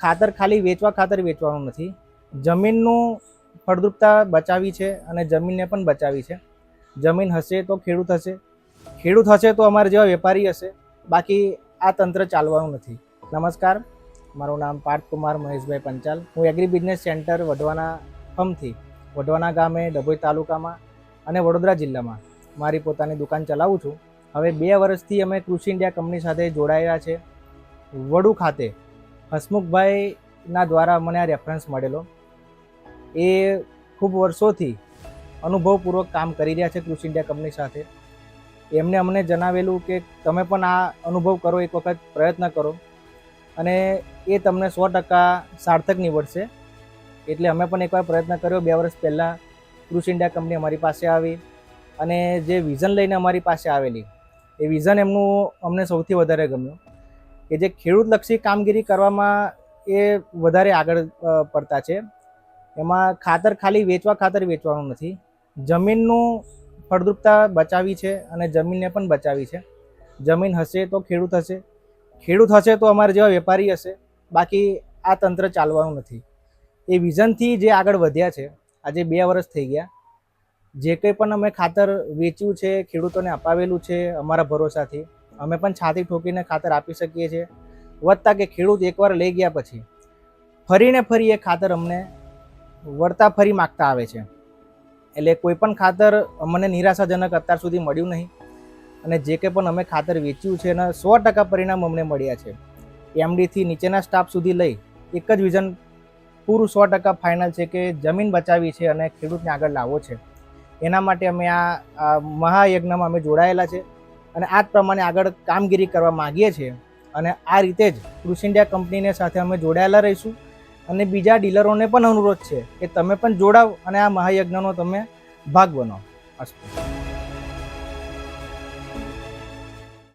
ખાતર ખાલી વેચવા ખાતર વેચવાનું નથી, જમીનનું ફળદ્રુપતા બચાવી છે અને જમીનને પણ બચાવી છે. જમીન હશે તો ખેડૂત હશે, ખેડૂત હશે તો અમારા જેવા વેપારી હશે, બાકી આ તંત્ર ચાલવાનું નથી. નમસ્કાર, મારું નામ પાર્થકુમાર મહેશભાઈ પંચાલ. હું એગ્રી બિઝનેસ સેન્ટર વઢવાના ફર્મથી વઢવાના ગામે ડભોઈ તાલુકામાં અને વડોદરા જિલ્લામાં મારી પોતાની દુકાન ચલાવું છું. હવે 2 વર્ષથી અમે કૃષિ ઇન્ડિયા કંપની સાથે જોડાયેલા છે. વડુ ખાતે હસમુખભાઈના દ્વારા મને આ રેફરન્સ મળેલો. એ ખૂબ વર્ષોથી અનુભવપૂર્વક કામ કરી રહ્યા છે કૃષિ ઇન્ડિયા કંપની સાથે. એમને અમને જણાવેલું કે તમે પણ આ અનુભવ કરો, એક વખત પ્રયત્ન કરો અને એ તમને 100% સાર્થક નીવડશે. એટલે અમે પણ એકવાર પ્રયત્ન કર્યો. 2 વર્ષ પહેલાં કૃષિ ઇન્ડિયા કંપની અમારી પાસે આવી અને જે વિઝન લઈને અમારી પાસે આવેલી, એ વિઝન એમનું અમને સૌથી વધારે ગમ્યું કે જે ખેડૂતલક્ષી કામગીરી કરવામાં એ વધારે આગળ પડતા છે. એમાં ખાતર ખાલી વેચવા ખાતર વેચવાનું નથી, જમીનનું ફળદ્રુપતા બચાવી છે અને જમીનને પણ બચાવી છે. જમીન હશે તો ખેડૂત હશે, ખેડૂત હશે તો અમારા જેવા વેપારી હશે, બાકી આ તંત્ર ચાલવાનું નથી. એ વિઝનથી જે આગળ વધ્યા છે. આજે 2 વર્ષ થઈ ગયા. જે કંઈ પણ અમે ખાતર વેચ્યું છે, ખેડૂતોને અપાવેલું છે, અમારા ભરોસાથી અમે પણ છાતી ઠોકીને ખાતર આપી શકીએ છીએ. વધતા કે ખેડૂત એકવાર લઈ ગયા પછી ફરીને ફરી એ ખાતર અમને વળતા ફરી માગતા આવે છે. એટલે કોઈ પણ ખાતર અમને નિરાશાજનક અત્યાર સુધી મળ્યું નહીં. અને જે કંઈ પણ અમે ખાતર વેચ્યું છે એના 100% પરિણામ અમને મળ્યા છે. એમડીથી નીચેના સ્ટાફ સુધી લઈ એક જ વિઝન પૂરું 100% ફાઇનલ છે કે જમીન બચાવી છે અને ખેડૂતને આગળ લાવવો છે. એના માટે અમે આ મહાયજ્ઞમાં અમે જોડાયેલા છે અને આ જ પ્રમાણે આગળ કામગીરી કરવા માગીએ છીએ. અને આ રીતે જ કૃષિ ઇન્ડિયા કંપનીને સાથે અમે જોડાયેલા રહીશું. અને બીજા ડીલરોને પણ અનુરોધ છે કે તમે પણ જોડાવ અને આ મહાયજ્ઞનો તમે ભાગ બનો. અસ્તુ.